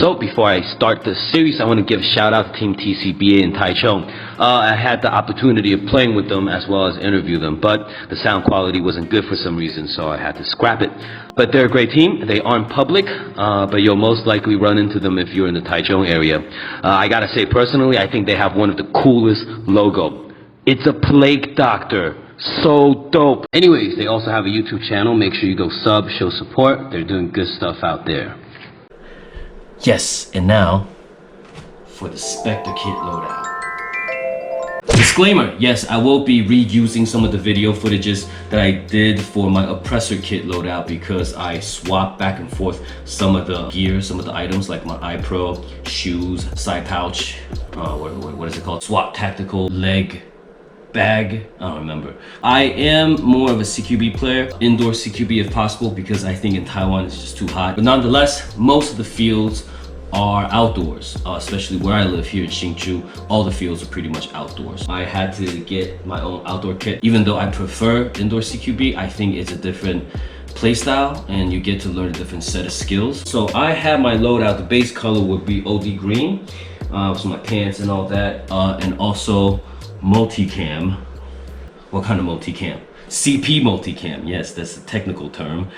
So before I start the series, I want to give a shout out to Team TCBA in Taichung. I had the opportunity of playing with them as well as interview them, but the sound quality wasn't good for some reason, so I had to scrap it. But they're a great team. They aren't public, but you'll most likely run into them if you're in the Taichung area. I gotta say personally, I think they have one of the coolest logo. It's a plague doctor. So dope. Anyways, they also have a YouTube channel. Make sure you go sub, show support. They're doing good stuff out there. Yes, and now for the Spectre kit loadout. Disclaimer, yes, I will be reusing some of the video footages that I did for my oppressor kit loadout because I swapped back and forth some of the gear, some of the items like my iPro, shoes, side pouch, what is it called? Swap tactical leg bag, I don't remember. I am more of a CQB player, indoor CQB if possible, because I think in Taiwan it's just too hot. But nonetheless, most of the fields are outdoors, especially where I live here in Hsinchu. All the fields are pretty much outdoors. I had to get my own outdoor kit. Even though I prefer indoor CQB, I think it's a different playstyle and you get to learn a different set of skills. So I have my loadout. The base color would be OD green, so my pants and all that, and also multicam. What kind of multicam? CP multicam. Yes, that's the technical term.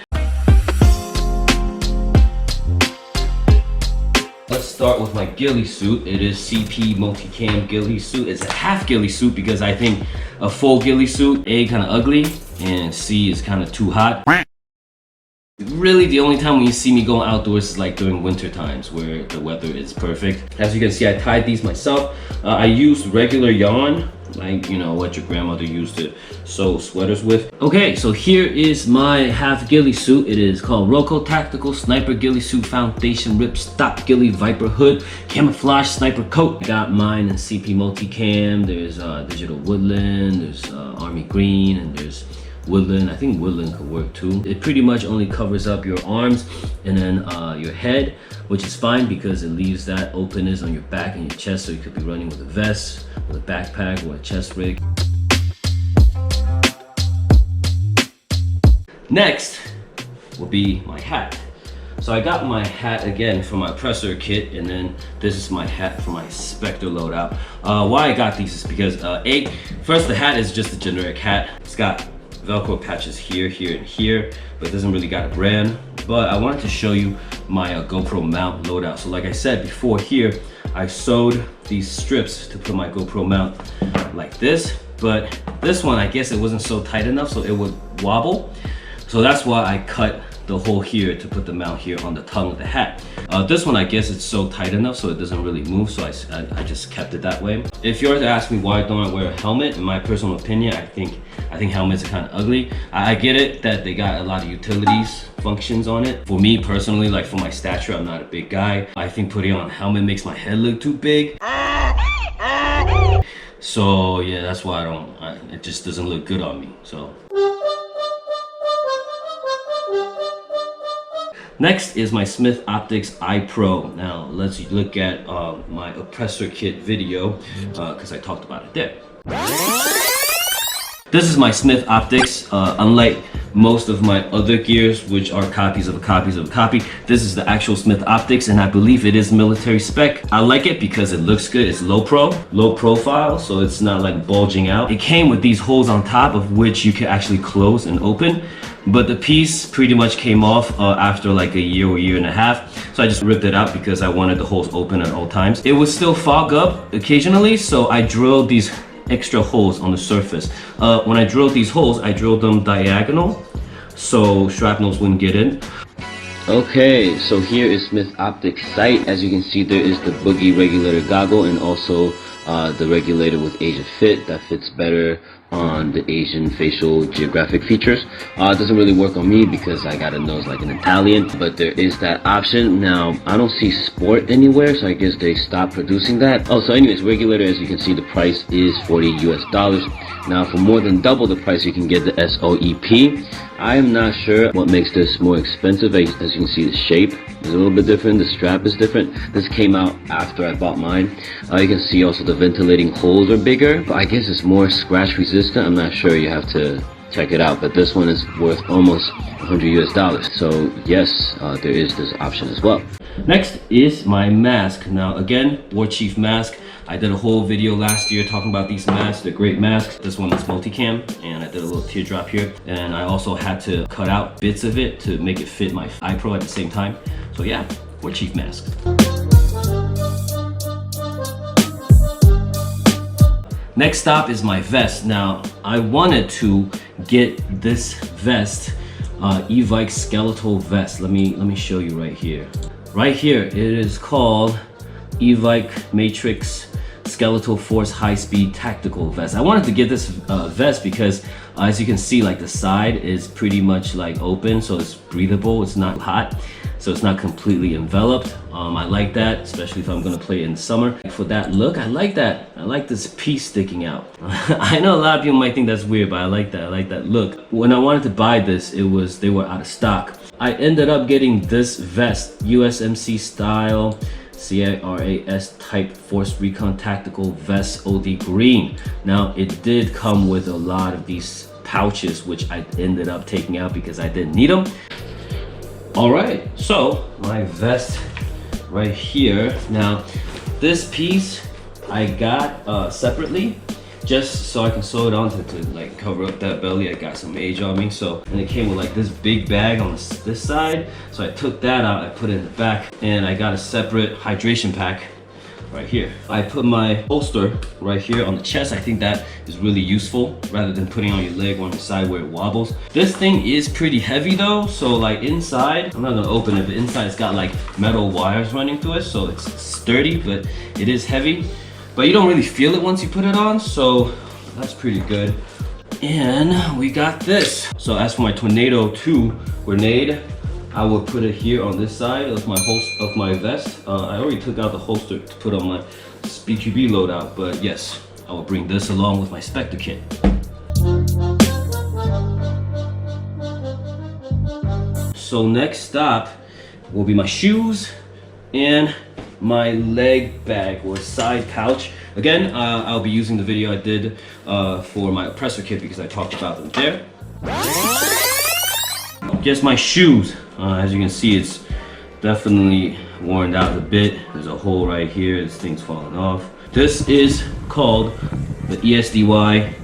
Let's start with my ghillie suit. It is CP multicam ghillie suit. It's a half ghillie suit because I think a full ghillie suit, A, kind of ugly, and C is kind of too hot. Really, the only time when you see me going outdoors is like during winter times where the weather is perfect. As you can see, I tied these myself. I used regular yarn, like, you know, what your grandmother used to sew sweaters with. Okay, so here is my half ghillie suit. It is called Roko Tactical Sniper Ghillie Suit Foundation Rip Stop Ghillie Viper Hood Camouflage Sniper Coat. I got mine in CP Multicam. There's Digital Woodland, there's Army Green, and there's Woodland. I think Woodland could work too. It pretty much only covers up your arms and then your head, which is fine because it leaves that openness on your back and your chest, so you could be running with a vest, with a backpack, or a chest rig. Next will be my hat. So I got my hat again from my oppressor kit, and then this is my hat for my Spectre loadout. Why I got these is because first, the hat is just a generic hat. It's got Velcro patches here, here, and here, but it doesn't really got a brand. But I wanted to show you my GoPro mount loadout. So like I said before, here I sewed these strips to put my GoPro mount like this, but this one, I guess it wasn't so tight enough, so it would wobble. So that's why I cut the hole here to put the mount here on the tongue of the hat. This one, I guess it's so tight enough so it doesn't really move, so I just kept it that way. If you were to ask me why don't I wear a helmet, in my personal opinion, I think helmets are kind of ugly. I get it that they got a lot of utilities functions on it. For me personally, like for my stature, I'm not a big guy. I think putting on a helmet makes my head look too big. So yeah, that's why it just doesn't look good on me. So next is my Smith Optics iPro. Now let's look at my oppressor kit video because I talked about it there. This is my Smith Optics. Unlike most of my other gears, which are copies of a copies of a copy, this is the actual Smith Optics, and I believe it is military spec. I like it because it looks good. It's low profile, so it's not like bulging out. It came with these holes on top of which you can actually close and open, but the piece pretty much came off after like a year or year and a half. So I just ripped it out because I wanted the holes open at all times. It would still fog up occasionally, so I drilled these extra holes on the surface. When I drilled these holes, I drilled them diagonal so shrapnels wouldn't get in. Okay, so here is Smith Optics sight. As you can see, there is the boogie regulator goggle and also the regulator with Asia fit that fits better on the Asian facial geographic features. It doesn't really work on me because I got a nose like an Italian, but there is that option. Now, I don't see sport anywhere, so I guess they stopped producing that. Oh, so anyways, regulator, as you can see, the price is $40 US. Now, for more than double the price, you can get the SOEP. I am not sure what makes this more expensive. As you can see, the shape is a little bit different. The strap is different. This came out after I bought mine. You can see also the ventilating holes are bigger, but I guess it's more scratch resistant. I'm not sure. You have to check it out. But this one is worth almost $100 US. So yes, there is this option as well. Next is my mask. Now again, War Chief mask. I did a whole video last year talking about these masks. They're great masks. This one is multicam, and I did a little teardrop here. And I also had to cut out bits of it to make it fit my eye pro at the same time. So yeah, War Chief mask. Next stop is my vest. Now, I wanted to get this vest, Evike skeletal vest. Let me show you right here. Right here, it is called Evike Matrix Skeletal Force High Speed Tactical Vest. I wanted to get this vest because as you can see, like the side is pretty much like open, so it's breathable, it's not hot, so it's not completely enveloped. I like that, especially if I'm gonna play in summer. For that look, I like that. I like this piece sticking out. I know a lot of people might think that's weird, but I like that look. When I wanted to buy this, they were out of stock. I ended up getting this vest, USMC style, CIRAS type Force Recon Tactical Vest OD Green. Now, it did come with a lot of these pouches, which I ended up taking out because I didn't need them. All right, so my vest right here. Now, this piece I got separately, just so I can sew it on to like cover up that belly. I got some age on me, so, and it came with like this big bag on this side, so I took that out, I put it in the back, and I got a separate hydration pack right here. I put my holster right here on the chest. I think that is really useful rather than putting on your leg or on the side where it wobbles. This thing is pretty heavy though, so like inside, I'm not gonna open it, but inside it's got like metal wires running through it, so it's sturdy, but it is heavy. But you don't really feel it once you put it on, so that's pretty good. And we got this. So as for my Tornado 2 grenade, I will put it here on this side of my vest. I already took out the holster to put on my BQB loadout, but yes, I will bring this along with my Spectre kit. So next stop will be my shoes and my leg bag or side pouch. Again, I'll be using the video I did for my oppressor kit because I talked about them there. Just my shoes. As you can see, it's definitely worn out a bit. There's a hole right here. This thing's falling off. This is called the ESDY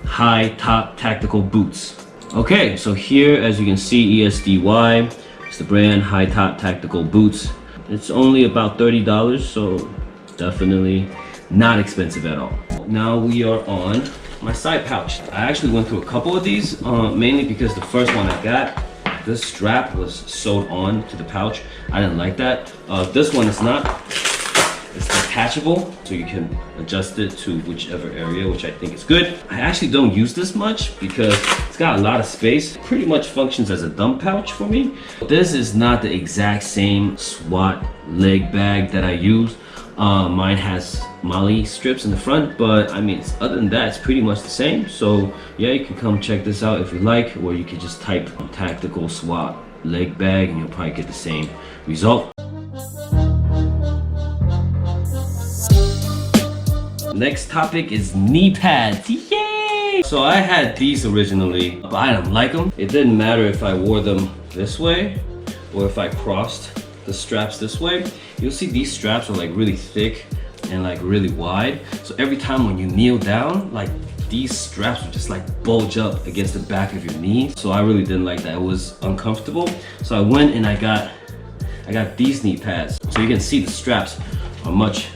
High Top Tactical Boots. Okay, so here, as you can see, ESDY, it's the brand High Top Tactical Boots. It's only about $30, so definitely not expensive at all. Now we are on my side pouch. I actually went through a couple of these, mainly because the first one I got, this strap was sewed on to the pouch. I didn't like that. This one is not. It's detachable, so you can adjust it to whichever area, which I think is good. I actually don't use this much because it's got a lot of space. It pretty much functions as a dump pouch for me. This is not the exact same SWAT leg bag that I use. Mine has MOLLE strips in the front, but I mean, other than that, it's pretty much the same. So yeah, you can come check this out if you like, or you can just type tactical SWAT leg bag and you'll probably get the same result. Next topic is knee pads. Yay! So I had these originally, but I didn't like them. It didn't matter if I wore them this way or if I crossed the straps this way. You'll see these straps are like really thick and like really wide. So every time when you kneel down, like these straps would just like bulge up against the back of your knee. So I really didn't like that. It was uncomfortable. So I went and I got these knee pads. So you can see the straps are much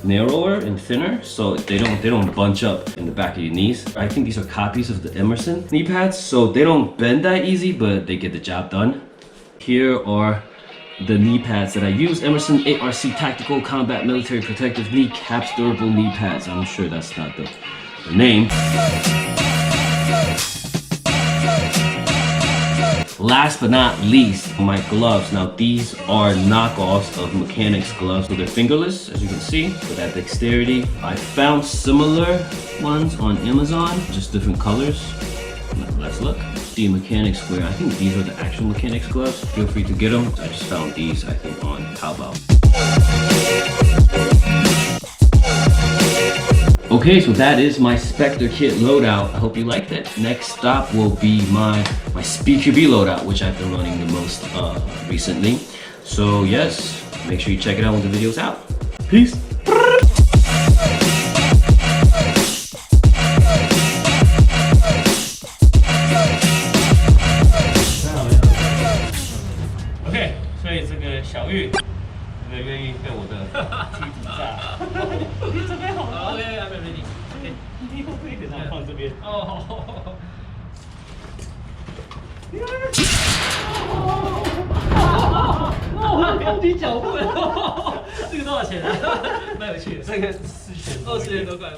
narrower and thinner, so they don't bunch up in the back of your knees. I think these are copies of the Emerson knee pads, so they don't bend that easy, but they get the job done. Here are the knee pads that I use. Emerson ARC Tactical Combat Military Protective Knee Caps Durable Knee Pads. I'm sure that's not the name. Last but not least, my gloves. Now these are knockoffs of mechanics gloves. So they're fingerless, as you can see, for that dexterity. I found similar ones on Amazon, just different colors. Let's look. See mechanics wear. I think these are the actual mechanics gloves. Feel free to get them. I just found these, I think, on Taobao. Okay, so that is my Spectre kit loadout. I hope you liked it. Next stop will be my SpeedQB loadout, which I've been running the most recently. So yes, make sure you check it out when the video's out. Peace. OK， 所以这个小玉，这个愿意被我的踢底炸。你准备好了 ？OK，I'm ready。你后背给它放这边。哦。哦，标题脚步，这个多少钱啊？蛮有趣的，这个40元多块。